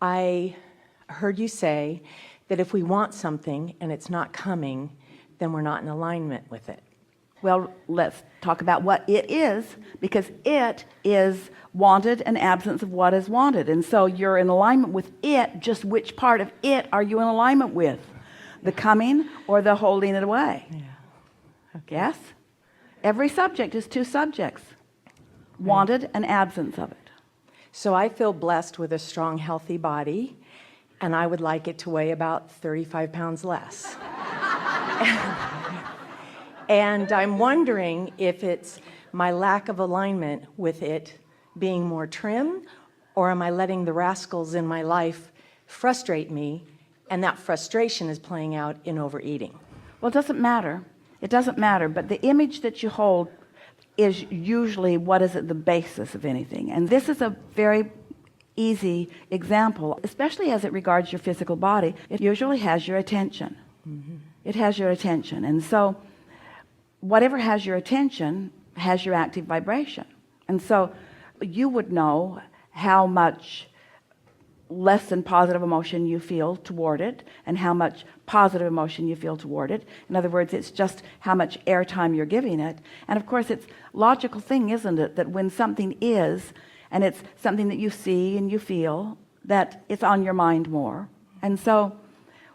I heard you say that if we want something and it's not coming, then we're not in alignment with it. Well, let's talk about what it is, because it is wanted and absence of what is wanted. And so you're in alignment with it. Just which part of it are you in alignment with? The coming or the holding it away? Yeah. Okay. Yes? Every subject is two subjects. Wanted and absence of it. So I feel blessed with a strong, healthy body, and I would like it to weigh about 35 pounds less. And I'm wondering if it's my lack of alignment with it being more trim, or am I letting the rascals in my life frustrate me, and that frustration is playing out in overeating? Well, it doesn't matter. It doesn't matter, but the image that you hold is usually what is at the basis of anything. And this is a very easy example, especially as it regards your physical body. It usually has your attention. Mm-hmm. It has your attention. And so whatever has your attention has your active vibration. And so you would know how much less than positive emotion you feel toward it, and how much positive emotion you feel toward it. In other words, it's just how much airtime you're giving it. And of course, it's a logical thing, isn't it, that when something is, and it's something that you see and you feel, that it's on your mind more. And so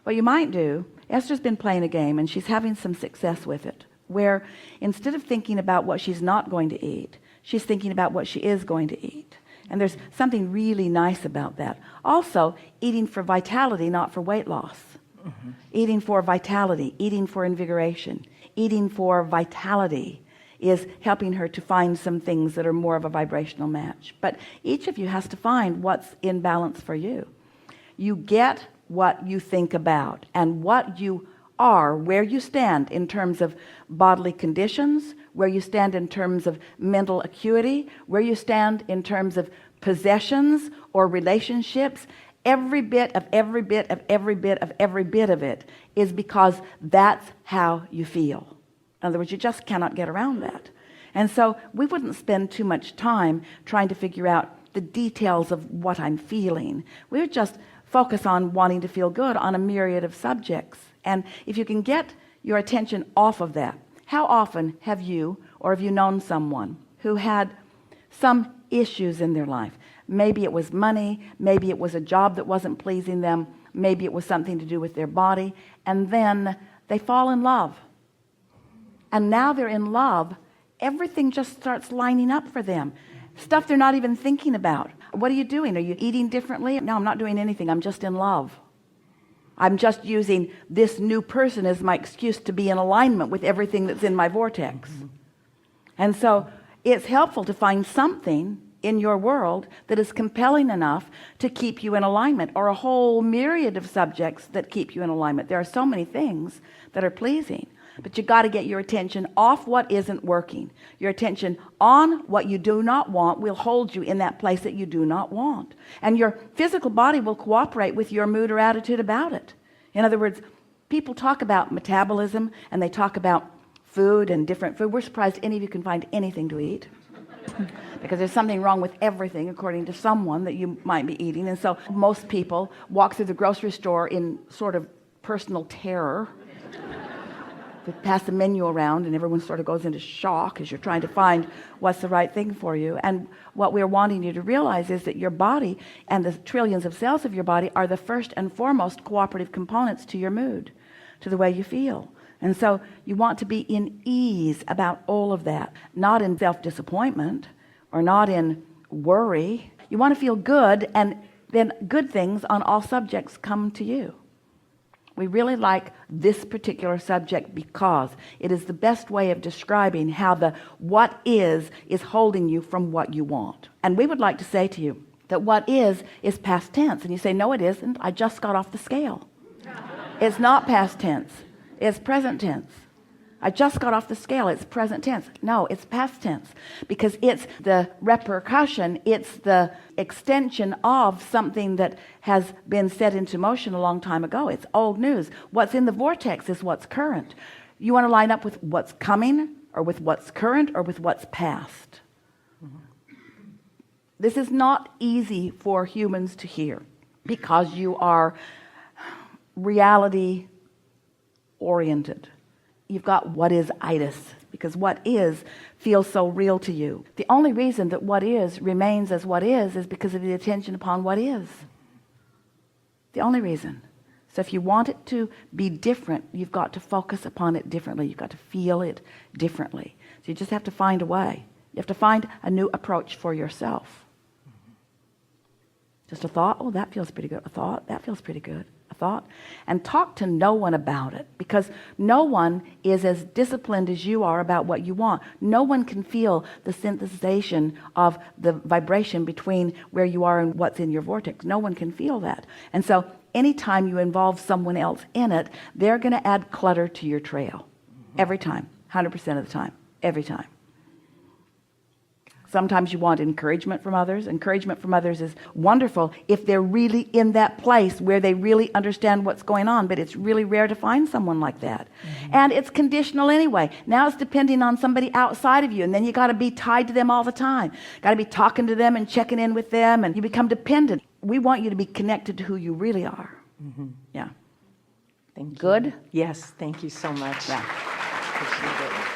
what you might do, Esther's been playing a game and she's having some success with it, where instead of thinking about what she's not going to eat, she's thinking about what she is going to eat. And there's something really nice about that. Also, eating for vitality, not for weight loss. Mm-hmm. Eating for vitality, eating for invigoration, eating for vitality is helping her to find some things that are more of a vibrational match. But each of you has to find what's in balance for you. You get what you think about, and what you are, where you stand in terms of bodily conditions, where you stand in terms of mental acuity, where you stand in terms of possessions or relationships. Every bit of every bit of every bit of every bit of it is because that's how you feel. In other words, you just cannot get around that. And so we wouldn't spend too much time trying to figure out the details of what I'm feeling. We would just focus on wanting to feel good on a myriad of subjects. And if you can get your attention off of that, how often have you, or have you known someone who had some issues in their life? Maybe it was money, maybe it was a job that wasn't pleasing them, maybe it was something to do with their body, and then they fall in love. And now they're in love, everything just starts lining up for them. Stuff they're not even thinking about. What are you doing? Are you eating differently? No, I'm not doing anything. I'm just in love. I'm just using this new person as my excuse to be in alignment with everything that's in my vortex. Mm-hmm. And so it's helpful to find something in your world that is compelling enough to keep you in alignment, or a whole myriad of subjects that keep you in alignment. There are so many things that are pleasing, but you got to get your attention off what isn't working. Your attention on what you do not want will hold you in that place that you do not want. And your physical body will cooperate with your mood or attitude about it. In other words, people talk about metabolism and they talk about food and different food. We're surprised any of you can find anything to eat because there's something wrong with everything according to someone that you might be eating. And so most people walk through the grocery store in sort of personal terror. They pass the menu around and everyone sort of goes into shock as you're trying to find what's the right thing for you. And what we're wanting you to realize is that your body and the trillions of cells of your body are the first and foremost cooperative components to your mood, to the way you feel. And so you want to be in ease about all of that, not in self-disappointment or not in worry. You want to feel good, and then good things on all subjects come to you. We really like this particular subject because it is the best way of describing how the what is holding you from what you want. And we would like to say to you that what is past tense. And you say, no, it isn't. I just got off the scale. It's not past tense. It's present tense. I just got off the scale. It's present tense. No, it's past tense, because it's the repercussion. It's the extension of something that has been set into motion a long time ago. It's old news. What's in the vortex is what's current. You want to line up with what's coming, or with what's current, or with what's past. Mm-hmm. This is not easy for humans to hear. because you are reality oriented. You've got what is itis, because what is feels so real to you. The only reason that what is remains as what is because of the attention upon what is. The only reason. So if you want it to be different, you've got to focus upon it differently. You've got to feel it differently. So you just have to find a way. You have to find a new approach for yourself. Just a thought, oh, that feels pretty good. A thought, that feels pretty good. A thought. And talk to no one about it, because no one is as disciplined as you are about what you want. No one can feel the synthesization of the vibration between where you are and what's in your vortex. No one can feel that. And so anytime you involve someone else in it, they're going to add clutter to your trail. Every time. 100% of the time. Every time. Sometimes you want encouragement from others. Encouragement from others is wonderful if they're really in that place where they really understand what's going on, but it's really rare to find someone like that. And it's conditional anyway. Now it's depending on somebody outside of you, and then you got to be tied to them all the time. Got to be talking to them and checking in with them, and you become dependent. We want you to be connected to who you really are. Yeah. Thank you. Good? Yes, thank you so much. Yeah. Appreciate it.